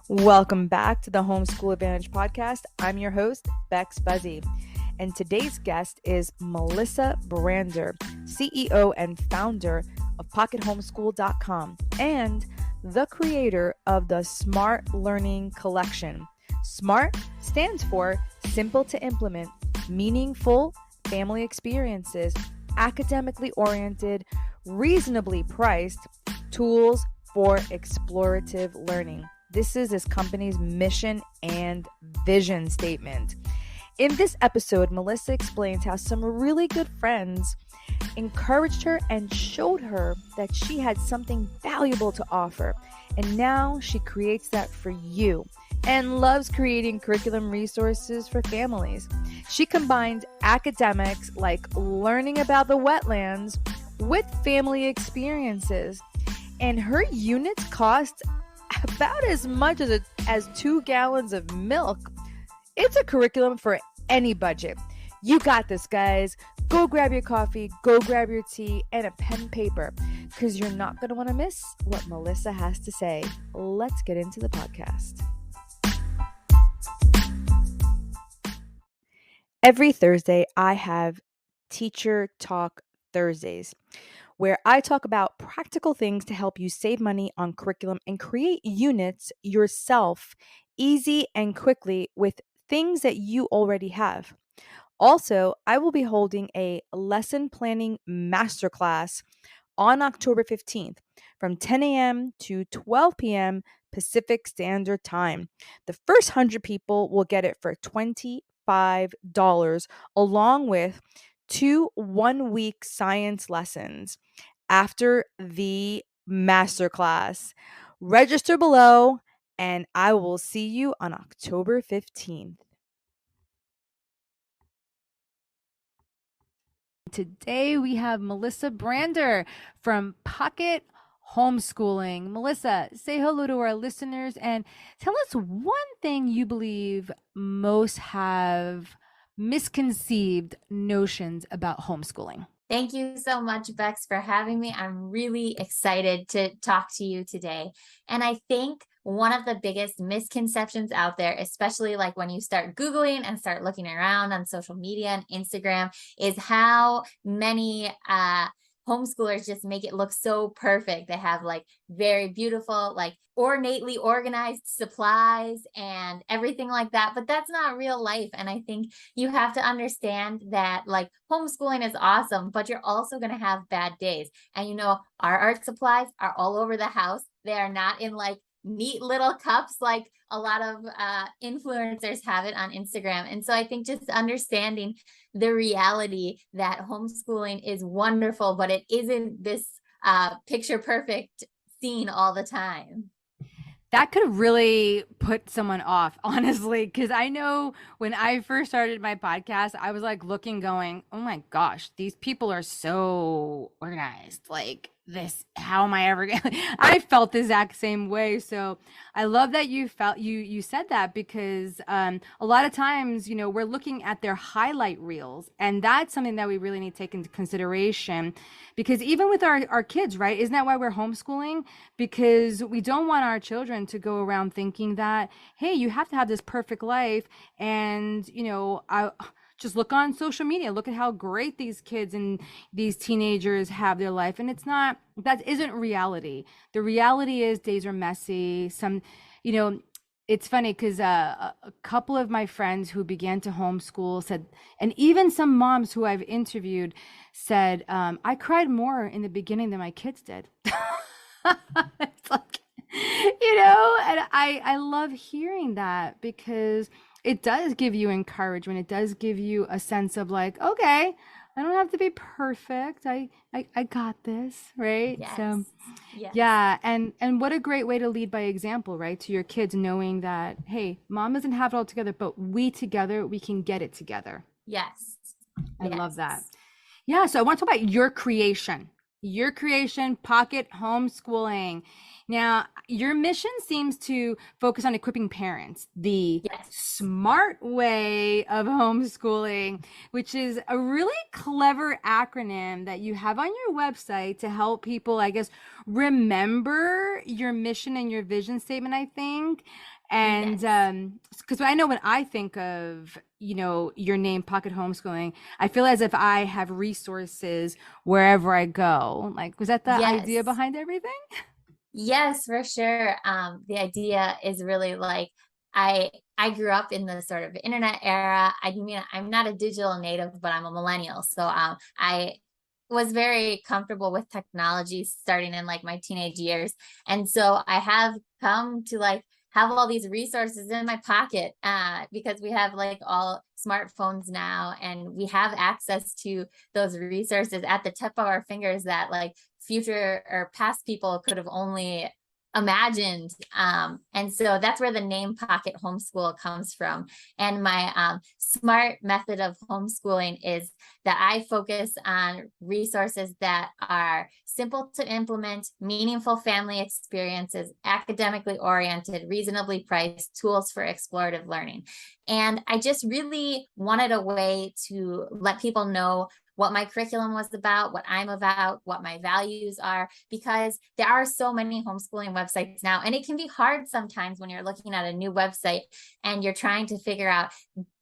Welcome back to the Homeschool Advantage podcast. I'm your host, Bex Buzzy, and today's guest is Melissa Brander, CEO and founder of PocketHomeschool.com and the creator of the Smart Learning Collection. SMART stands for Simple to Implement, Meaningful Family Experiences, Academically Oriented, Reasonably Priced Tools for Explorative Learning. This is his company's mission and vision statement. In this episode, Melissa explains how some really good friends encouraged her and showed her that she had something valuable to offer. And now she creates that for you and loves creating curriculum resources for families. She combined academics like learning about the wetlands with family experiences. And her units cost about as much as 2 gallons of milk. It's a curriculum for any budget. You got this, guys. Go grab your coffee, go grab your tea, and a pen and paper, because you're not going to want to miss what Melissa has to say. Let's get into the podcast. Every Thursday, I have Teacher Talk Thursdays, where I talk about practical things to help you save money on curriculum and create units yourself easy and quickly with things that you already have. Also, I will be holding a lesson planning masterclass on October 15th from 10 a.m. to 12 p.m. Pacific Standard Time. The first 100 people will get it for $25, along with 2 one-week science lessons after the masterclass. Register below, and I will see you on October 15th. Today we have Melissa Brander from Pocket Homeschooling. Melissa, say hello to our listeners and tell us one thing you believe most have misconceived notions about homeschooling. Thank you so much, Bex, for having me. I'm really excited to talk to you today. And I think one of the biggest misconceptions out there, especially like when you start Googling and start looking around on social media and Instagram, is how many homeschoolers just make it look so perfect. They have like very beautiful, like ornately organized supplies and everything like that, but that's not real life. And I think you have to understand that like homeschooling is awesome, but you're also going to have bad days. And our art supplies are all over the house. They are not in like neat little cups like a lot of influencers have it on Instagram. And so I think just understanding the reality that homeschooling is wonderful, but it isn't this picture perfect scene all the time. That could really put someone off, honestly, because I know when I first started my podcast, I was like looking, going, oh my gosh, these people are so organized. Like this, how am I ever gonna? I felt the exact same way. So I love that you said that, because a lot of times, we're looking at their highlight reels, and that's something that we really need to take into consideration, because even with our kids, right? Isn't that why we're homeschooling? Because we don't want our children to go around thinking that, hey, you have to have this perfect life, and I just look on social media, look at how great these kids and these teenagers have their life. And that isn't reality. The reality is days are messy. It's funny because a couple of my friends who began to homeschool said, and even some moms who I've interviewed said, I cried more in the beginning than my kids did. It's like, and I love hearing that, because it does give you encouragement. It does give you a sense of like, okay, I don't have to be perfect. I got this, right? Yes. So Yes. yeah, and what a great way to lead by example, right? To your kids, knowing that, hey, mom doesn't have it all together, but we together, we can get it together. Yes. I love that. Yeah, so I want to talk about your creation, Pocket Homeschooling. Now, your mission seems to focus on equipping parents the smart way of homeschooling, which is a really clever acronym that you have on your website to help people, I guess, remember your mission and your vision statement, I think. And Yes. because I know when I think of, your name, Pocket Homeschooling, I feel as if I have resources wherever I go. Like, was that the idea Yes. behind everything? Yes, for sure. The idea is really like I grew up in the sort of internet era. I mean, I'm not a digital native, but I'm a millennial. So I was very comfortable with technology starting in like my teenage years. And so I have come to like have all these resources in my pocket because we have like all smartphones now and we have access to those resources at the tip of our fingers that like future or past people could have only imagined. And so that's where the name Pocket Homeschool comes from. And my smart method of homeschooling is that I focus on resources that are simple to implement, meaningful family experiences, academically oriented, reasonably priced tools for explorative learning. And I just really wanted a way to let people know what my curriculum was about, what I'm about, what my values are, because there are so many homeschooling websites now. And it can be hard sometimes when you're looking at a new website and you're trying to figure out,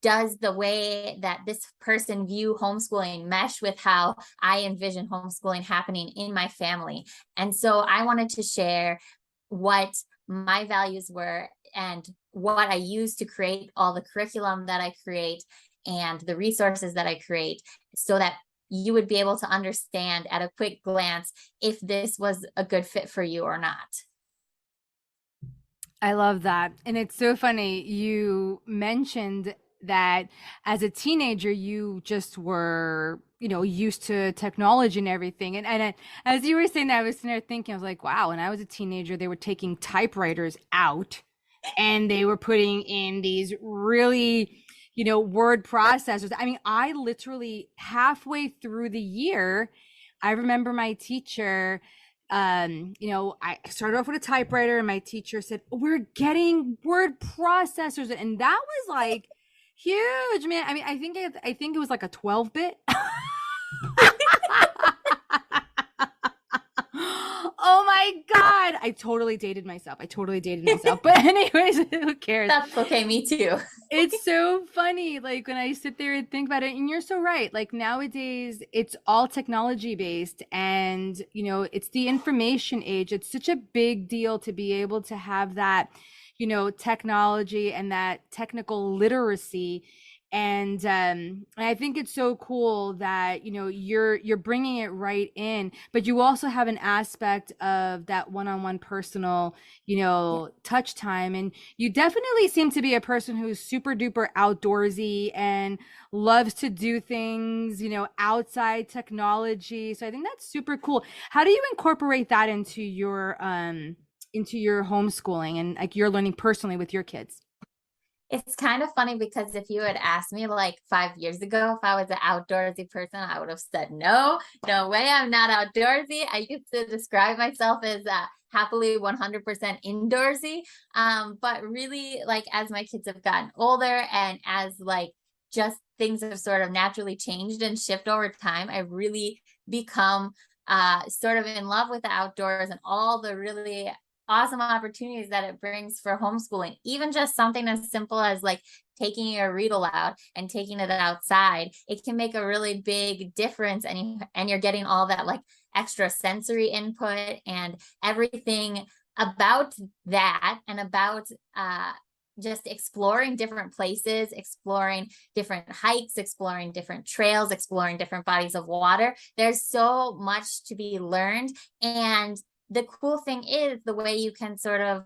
does the way that this person view homeschooling mesh with how I envision homeschooling happening in my family? And so I wanted to share what my values were and what I use to create all the curriculum that I create and the resources that I create so that you would be able to understand at a quick glance if this was a good fit for you or not. I love that. And it's so funny. You mentioned that as a teenager, you just were, used to technology and everything. As you were saying that, I was sitting there thinking, I was like, wow, when I was a teenager, they were taking typewriters out and they were putting in these really, word processors. I mean, I literally halfway through the year, I remember my teacher, I started off with a typewriter and my teacher said, we're getting word processors. And that was like huge, man. I mean, I think it was like a 12-bit. Oh my God. I totally dated myself. But anyways, who cares? That's okay, me too. It's so funny, like when I sit there and think about it, and you're so right. Like nowadays, it's all technology based, and it's the information age. It's such a big deal to be able to have that, technology and that technical literacy. And I think it's so cool that you're bringing it right in, but you also have an aspect of that one-on-one personal, Yeah. touch time. And you definitely seem to be a person who's super duper outdoorsy and loves to do things, outside technology. So I think that's super cool. How do you incorporate that into your homeschooling and like your learning personally with your kids? It's kind of funny because if you had asked me like 5 years ago if I was an outdoorsy person, I would have said, no, no way, I'm not outdoorsy. I used to describe myself as happily 100% indoorsy. But really, like as my kids have gotten older and as like just things have sort of naturally changed and shift over time, I've really become sort of in love with the outdoors and all the really awesome opportunities that it brings for homeschooling. Even just something as simple as like taking your read aloud and taking it outside, it can make a really big difference. And you're getting all that like extra sensory input and everything about that and about just exploring different places, exploring different hikes, exploring different trails, exploring different bodies of water. There's so much to be learned. And the cool thing is the way you can sort of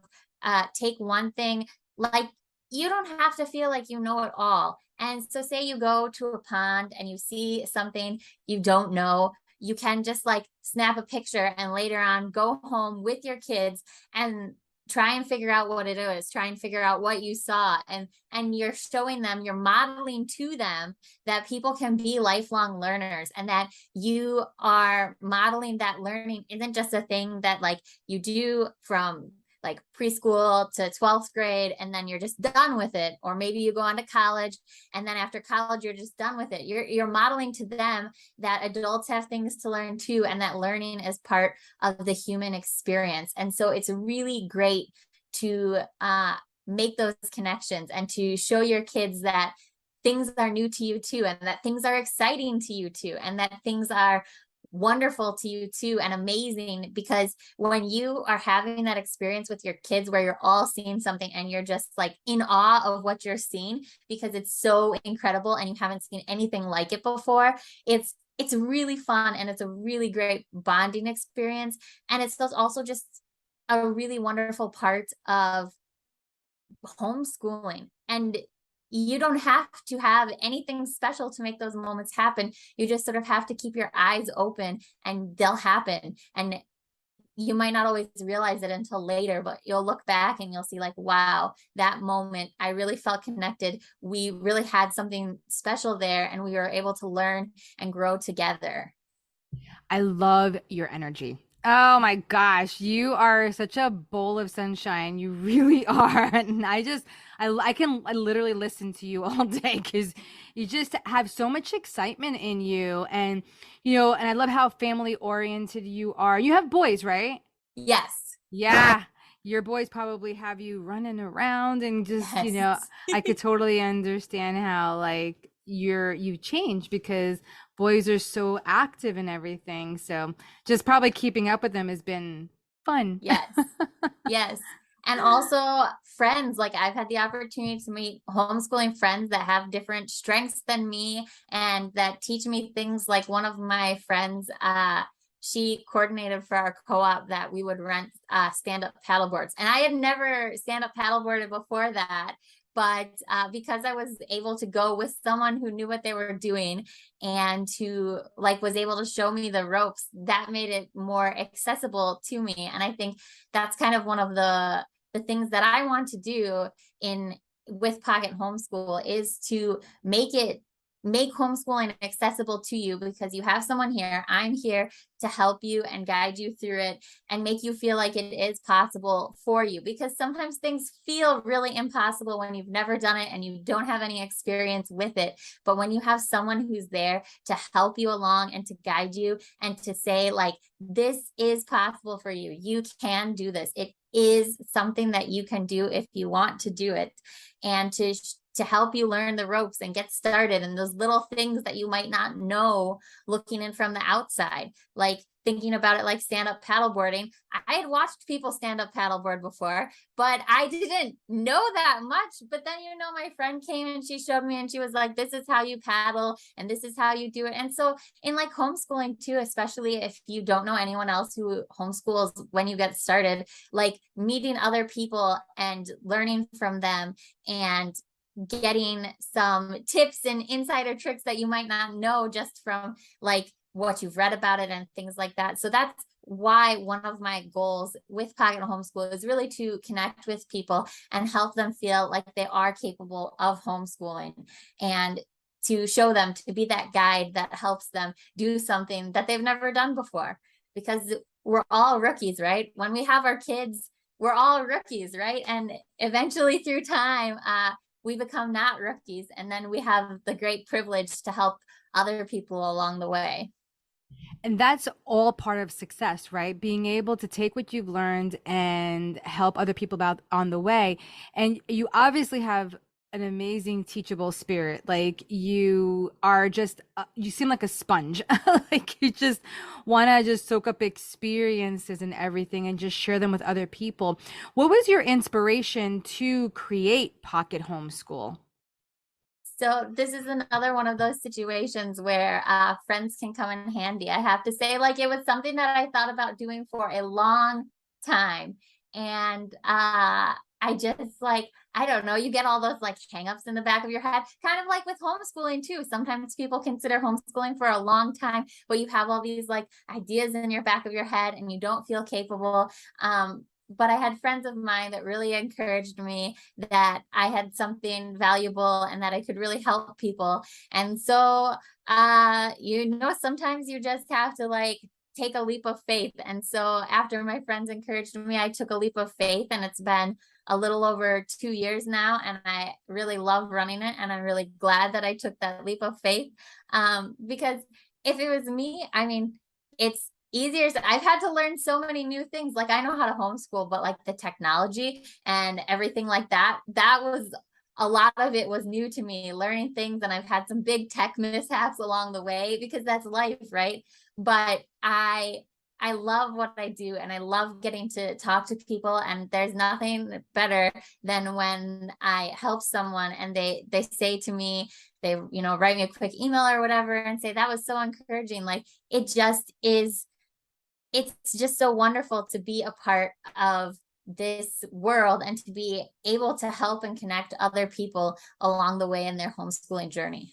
take one thing, like you don't have to feel like you know it all. And so say you go to a pond and you see something you don't know, you can just like snap a picture and later on go home with your kids and try and figure out what it is, try and figure out what you saw, and you're showing them, you're modeling to them that people can be lifelong learners and that you are modeling that learning isn't just a thing that like you do from like preschool to 12th grade and then you're just done with it, or maybe you go on to college and then after college you're just done with it. You're modeling to them that adults have things to learn too and that learning is part of the human experience. And so it's really great to make those connections and to show your kids that things are new to you too, and that things are exciting to you too, and that things are wonderful to you too and amazing. Because when you are having that experience with your kids where you're all seeing something and you're just like in awe of what you're seeing because it's so incredible and you haven't seen anything like it before, it's really fun and it's a really great bonding experience. And it's also just a really wonderful part of homeschooling. And you don't have to have anything special to make those moments happen. You just sort of have to keep your eyes open and they'll happen. And you might not always realize it until later, but you'll look back and you'll see like, wow, that moment, I really felt connected. We really had something special there and we were able to learn and grow together. I love your energy. Oh my gosh, you are such a bowl of sunshine. You really are. And I literally listen to you all day because you just have so much excitement in you. And, and I love how family oriented you are. You have boys, right? Yes. Yeah. Your boys probably have you running around and just, Yes. I could totally understand how like you change because boys are so active and everything. So just probably keeping up with them has been fun. Yes. Yes. And also friends, like I've had the opportunity to meet homeschooling friends that have different strengths than me and that teach me things. Like one of my friends, she coordinated for our co-op that we would rent stand-up paddle boards. And I had never stand-up paddleboarded before that. But because I was able to go with someone who knew what they were doing and who like was able to show me the ropes, that made it more accessible to me. And I think that's kind of one of the things that I want to do in with Pocket Homeschool is to make homeschooling accessible to you because you have someone here. I'm here to help you and guide you through it and make you feel like it is possible for you, because sometimes things feel really impossible when you've never done it and you don't have any experience with it. But when you have someone who's there to help you along and to guide you and to say like, this is possible for you, you can do this, it is something that you can do if you want to do it, and to help you learn the ropes and get started and those little things that you might not know looking in from the outside, like thinking about it like stand-up paddleboarding. I had watched people stand up paddleboard before, but I didn't know that much. But then, my friend came and she showed me and she was like, this is how you paddle and this is how you do it. And so in like homeschooling too, especially if you don't know anyone else who homeschools when you get started, like meeting other people and learning from them and getting some tips and insider tricks that you might not know just from like what you've read about it and things like that. So that's why one of my goals with Pocket Homeschool is really to connect with people and help them feel like they are capable of homeschooling, and to show them, to be that guide that helps them do something that they've never done before. Because we're all rookies, right? When we have our kids, we're all rookies, right? And eventually through time, we become not rookies, and then we have the great privilege to help other people along the way. And that's all part of success, right? Being able to take what you've learned and help other people about on the way. And you obviously have an amazing teachable spirit. Like you are just, you seem like a sponge. Like you just want to just soak up experiences and everything and just share them with other people. What was your inspiration to create Pocket Homeschool? So this is another one of those situations where friends can come in handy. I have to say, like, it was something that I thought about doing for a long time. And I just like, I don't know, you get all those like hangups in the back of your head, kind of like with homeschooling too. Sometimes people consider homeschooling for a long time, but you have all these like ideas in your back of your head and you don't feel capable. But I had friends of mine that really encouraged me that I had something valuable and that I could really help people. And so, sometimes you just have to like take a leap of faith. And so after my friends encouraged me, I took a leap of faith, and it's been a little over 2 years now. And I really love running it. And I'm really glad that I took that leap of faith. Because if it was me, I mean, it's easier. I've had to learn so many new things. Like I know how to homeschool, but like the technology and everything like that, that was a lot of it was new to me, learning things. And I've had some big tech mishaps along the way because that's life, right? But I love what I do and I love getting to talk to people. And there's nothing better than when I help someone and they say to me, they, write me a quick email or whatever and say, that was so encouraging. Like it just is, it's just so wonderful to be a part of this world and to be able to help and connect other people along the way in their homeschooling journey.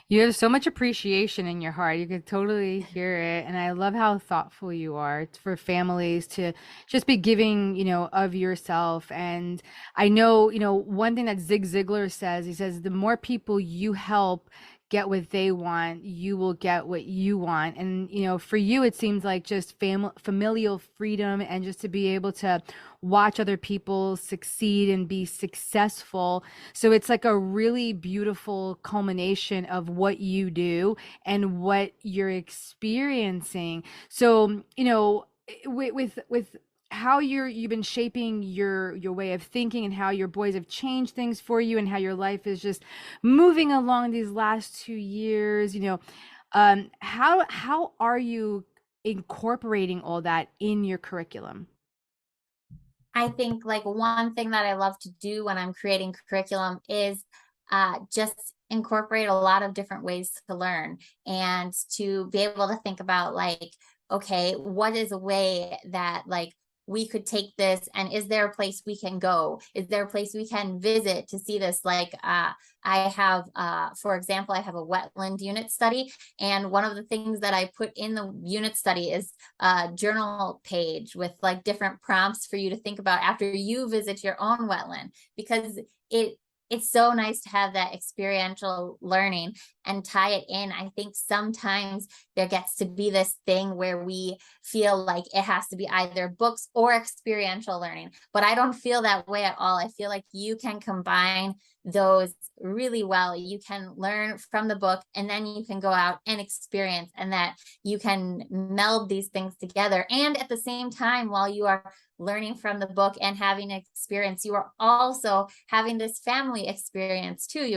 You have so much appreciation in your heart. You could totally hear it. And I love how thoughtful you are. It's for families to just be giving, of yourself. And I know, one thing that Zig Ziglar says, he says, the more people you help get what they want, you will get what you want. And, for you, it seems like just familial freedom and just to be able to watch other people succeed and be successful. So it's like a really beautiful culmination of what you do and what you're experiencing. So, with how you've been shaping your way of thinking and how your boys have changed things for you and how your life is just moving along these last 2 years, how are you incorporating all that in your curriculum? I think like one thing that I love to do when I'm creating curriculum is just incorporate a lot of different ways to learn and to be able to think about like, okay, what is a way that like we could take this and is there a place we can go? Is there a place we can visit to see this? Like I have, for example, I have a wetland unit study. And one of the things that I put in the unit study is a journal page with like different prompts for you to think about after you visit your own wetland, because it's so nice to have that experiential learning and tie it in. I think sometimes there gets to be this thing where we feel like it has to be either books or experiential learning, but I don't feel that way at all. I feel like you can combine those really well. You can learn from the book and then you can go out and experience, and that you can meld these things together. And at the same time, while you are learning from the book and having an experience, you are also having this family experience too.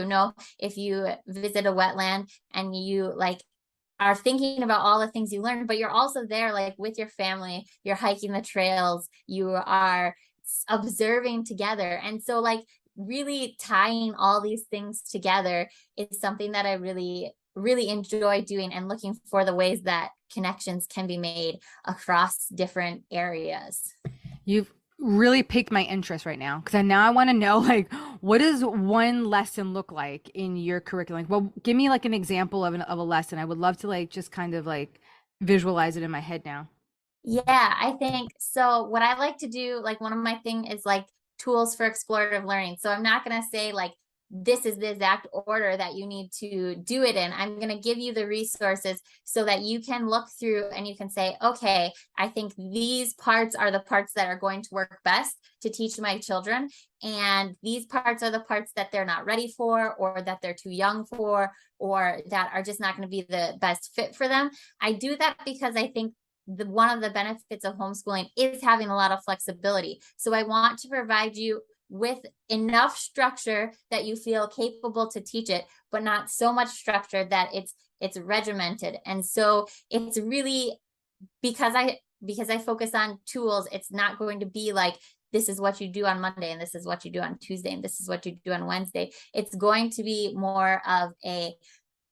If you visit a wetland and you like are thinking about all the things you learned, but you're also there like with your family, you're hiking the trails, you are observing together. And so like really tying all these things together is something that I really really enjoy doing, and looking for the ways that connections can be made across different areas. You've really piqued my interest right now because now I want to know like what does one lesson look like in your curriculum? Well, give me like an example of a lesson. I would love to like just kind of like visualize it in my head now. Yeah, I think so. What I like to do, like one of my thing is like tools for explorative learning. So I'm not going to say like this is the exact order that you need to do it in. I'm going to give you the resources so that you can look through and you can say, okay, I think these parts are the parts that are going to work best to teach my children. And these parts are the parts that they're not ready for, or that they're too young for, or that are just not going to be the best fit for them. I do that because I think one of the benefits of homeschooling is having a lot of flexibility. So I want to provide you with enough structure that you feel capable to teach it, but not so much structure that it's regimented. And so it's really because I focus on tools, it's not going to be like this is what you do on Monday and this is what you do on Tuesday and this is what you do on Wednesday. It's going to be more of a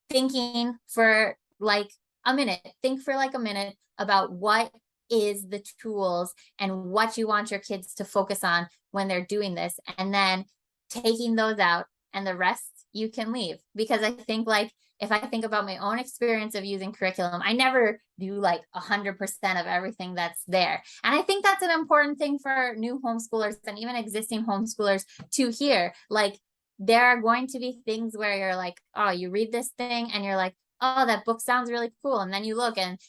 thinking for like a minute. Think for like a minute about what is the tools and what you want your kids to focus on when they're doing this, and then taking those out, and the rest you can leave. Because I think like if I think about my own experience of using curriculum, I never do like 100% of everything that's there. And I think that's an important thing for new homeschoolers and even existing homeschoolers to hear. Like there are going to be things where you're like, oh, you read this thing and you're like, oh, that book sounds really cool. And then you look and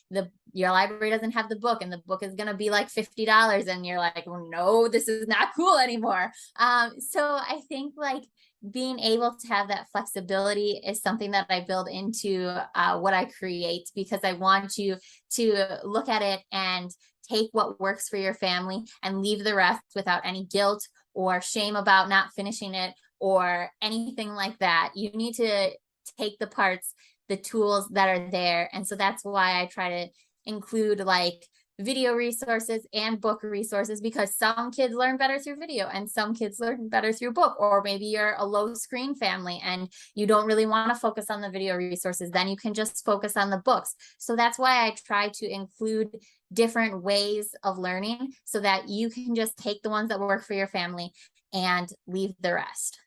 your library doesn't have the book and the book is going to be like $50. And you're like, well, no, this is not cool anymore. So I think like being able to have that flexibility is something that I build into what I create, because I want you to look at it and take what works for your family and leave the rest without any guilt or shame about not finishing it or anything like that. You need to take the parts, the tools that are there. And so that's why I try to include like video resources and book resources, because some kids learn better through video and some kids learn better through book. Or maybe you're a low screen family and you don't really want to focus on the video resources, then you can just focus on the books. So that's why I try to include different ways of learning so that you can just take the ones that work for your family and leave the rest.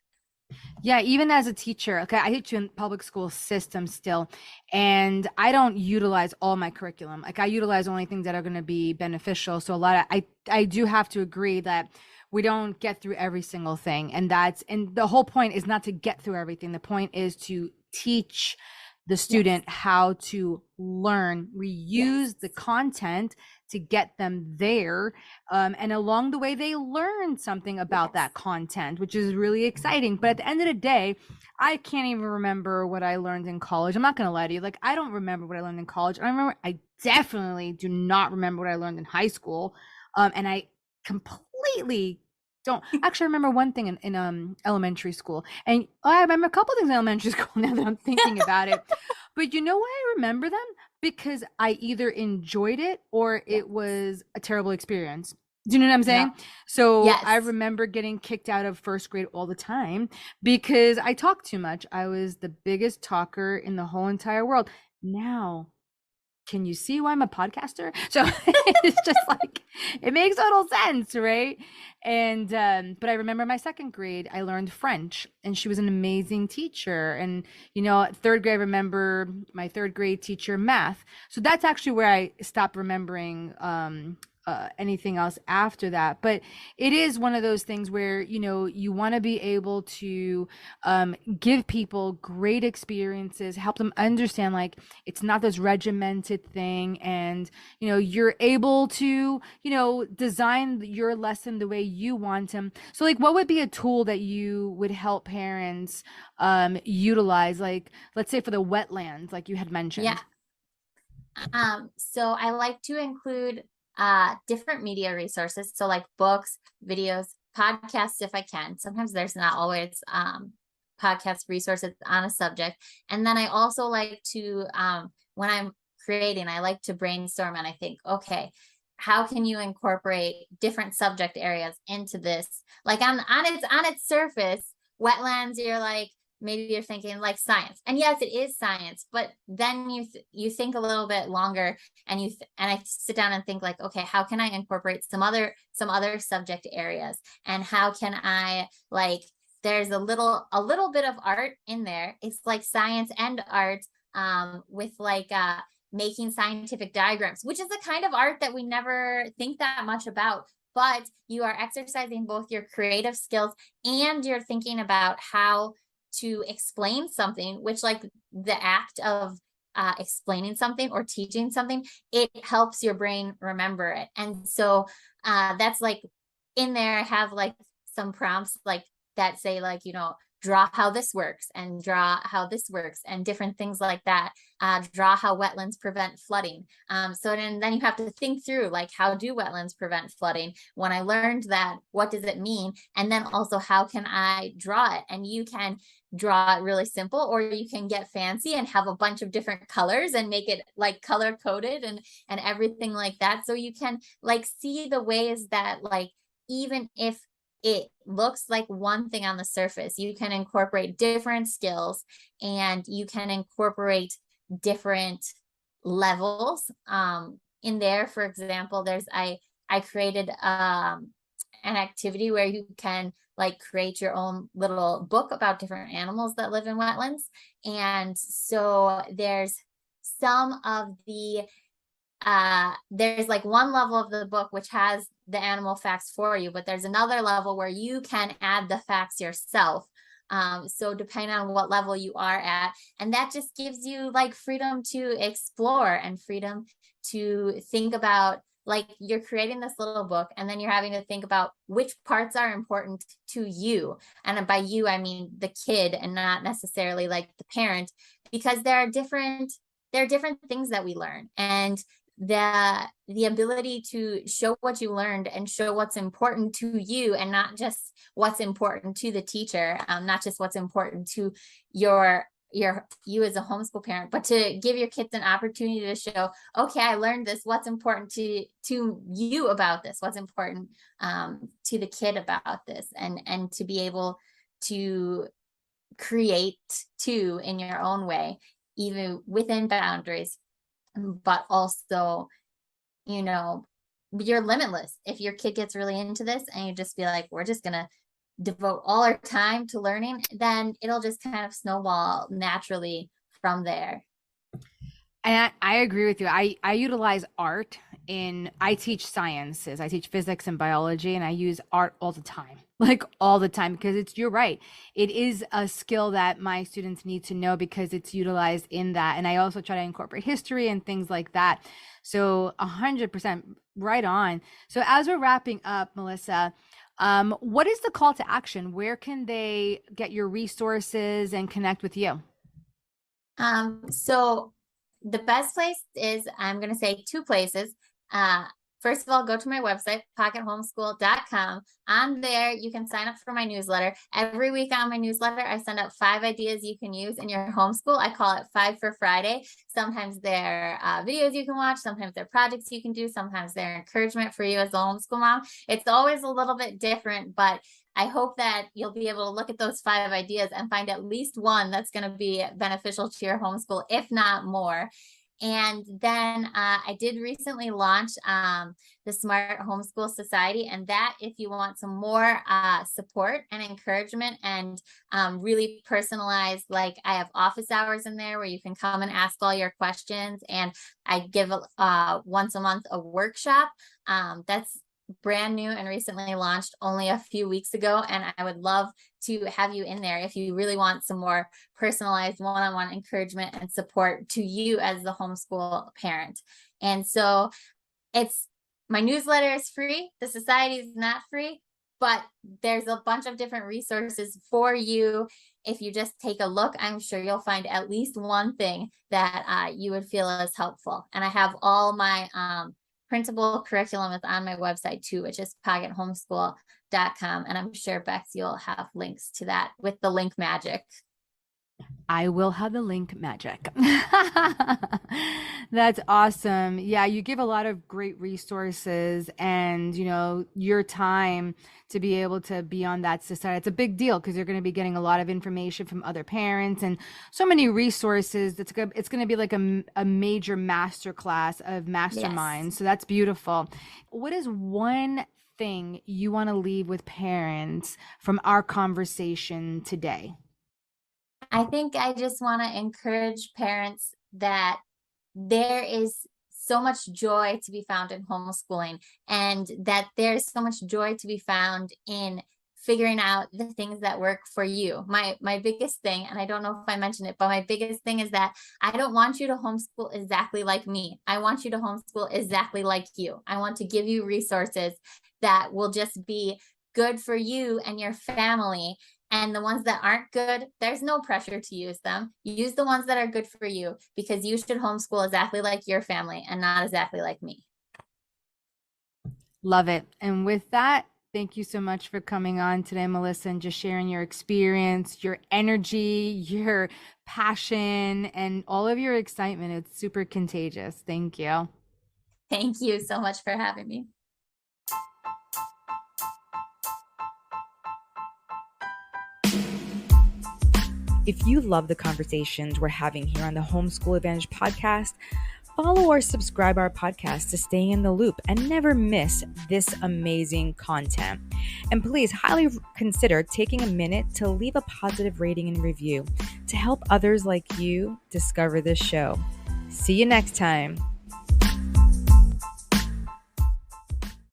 Yeah, even as a teacher, okay, I teach in public school system still, and I don't utilize all my curriculum. Like I utilize only things that are going to be beneficial. So a lot of I do have to agree that we don't get through every single thing, and the whole point is not to get through everything. The point is to teach the student how to learn. We use the content to get them there. And along the way, they learn something about that content, which is really exciting. But at the end of the day, I can't even remember what I learned in college. I'm not going to lie to you. Like, I don't remember what I learned in college. I definitely do not remember what I learned in high school. And I completely don't actually remember one thing in elementary school. And I remember a couple things in elementary school now that I'm thinking about it. But you know why I remember them? Because I either enjoyed it or it was a terrible experience. Do you know what I'm saying? Yeah. So Yes. I remember getting kicked out of first grade all the time because I talked too much. I was the biggest talker in the whole entire world. Now, can you see why I'm a podcaster? So it's just like, it makes total sense, right? And but I remember my second grade, I learned French, and she was an amazing teacher. And third grade, I remember my third grade teacher math. So that's actually where I stopped remembering anything else after that. But it is one of those things where you want to be able to give people great experiences, help them understand like it's not this regimented thing, and you're able to design your lesson the way you want them. So like, what would be a tool that you would help parents utilize, like let's say for the wetlands like you had mentioned? So I like to include different media resources. So like books, videos, podcasts, if I can. Sometimes there's not always podcast resources on a subject. And then I also like to, when I'm creating, I like to brainstorm and I think, okay, how can you incorporate different subject areas into this? Like on its surface, wetlands, you're like, maybe you're thinking like science, and yes, it is science, but then you think a little bit longer, and I sit down and think like, okay, how can I incorporate some other subject areas, and how can I, like, there's a little bit of art in there. It's like science and art, with like making scientific diagrams, which is the kind of art that we never think that much about. But you are exercising both your creative skills and you're thinking about how to explain something, which like the act of explaining something or teaching something, it helps your brain remember it. And so that's like, in there I have like some prompts like that say like, draw how this works and draw how this works and different things like that. Draw how wetlands prevent flooding. So then you have to think through like, how do wetlands prevent flooding? When I learned that, what does it mean? And then also, how can I draw it? And you can draw it really simple, or you can get fancy and have a bunch of different colors and make it like color coded and everything like that. So you can like see the ways that like, even if it looks like one thing on the surface, you can incorporate different skills and you can incorporate different levels in there. For example, I created an activity where you can like create your own little book about different animals that live in wetlands. And so there's some of the there's like one level of the book which has the animal facts for you, but there's another level where you can add the facts yourself. So depending on what level you are at, and that just gives you like freedom to explore and freedom to think about like you're creating this little book and then you're having to think about which parts are important to you. And by you, I mean the kid and not necessarily like the parent, because there are different things that we learn. And the ability to show what you learned and show what's important to you, and not just what's important to the teacher, not just what's important to you as a homeschool parent, but to give your kids an opportunity to show, okay, I learned this, what's important to you about this, what's important to the kid about this, and to be able to create too in your own way, even within boundaries, but also, you're limitless. If your kid gets really into this and you just feel like we're just gonna devote all our time to learning, then it'll just kind of snowball naturally from there. And I agree with you. I utilize art I teach sciences. I teach physics and biology, and I use art all the time, like all the time, because you're right. It is a skill that my students need to know because it's utilized in that. And I also try to incorporate history and things like that. So 100% right on. So as we're wrapping up, Melissa, what is the call to action? Where can they get your resources and connect with you? So the best place is, I'm going to say 2 places. First of all, go to my website, pockethomeschool.com. On there, you can sign up for my newsletter. Every week on my newsletter, I send out 5 ideas you can use in your homeschool. I call it 5 for Friday. Sometimes they're videos you can watch. Sometimes they're projects you can do. Sometimes they're encouragement for you as a homeschool mom. It's always a little bit different, but I hope that you'll be able to look at those 5 ideas and find at least one that's going to be beneficial to your homeschool, if not more. And then I did recently launch the Smart Homeschool Society, and that, if you want some more support and encouragement and really personalized, like I have office hours in there where you can come and ask all your questions, and I give once a month a workshop that's brand new and recently launched only a few weeks ago. And I would love to have you in there if you really want some more personalized one-on-one encouragement and support to you as the homeschool parent. And so my newsletter is free. The society is not free, but there's a bunch of different resources for you. If you just take a look, I'm sure you'll find at least one thing that you would feel is helpful. And I have all my printable curriculum is on my website too, which is pockethomeschool.com. And I'm sure, Bex, you'll have links to that with the link magic. I will have the link magic. That's awesome. Yeah, you give a lot of great resources, and your time to be able to be on that society. It's a big deal because you're going to be getting a lot of information from other parents and so many resources. It's going to be like a major masterclass of masterminds. Yes. So that's beautiful. What is one thing you want to leave with parents from our conversation today? I think I just want to encourage parents that there is so much joy to be found in homeschooling, and that there's so much joy to be found in figuring out the things that work for you. My biggest thing, and I don't know if I mentioned it, but my biggest thing is that I don't want you to homeschool exactly like me. I want you to homeschool exactly like you. I want to give you resources that will just be good for you and your family. And the ones that aren't good, there's no pressure to use them. Use the ones that are good for you, because you should homeschool exactly like your family and not exactly like me. Love it. And with that, thank you so much for coming on today, Melissa, and just sharing your experience, your energy, your passion, and all of your excitement. It's super contagious. Thank you. Thank you so much for having me. If you love the conversations we're having here on the Homeschool Advantage podcast, follow or subscribe our podcast to stay in the loop and never miss this amazing content. And please highly consider taking a minute to leave a positive rating and review to help others like you discover this show. See you next time.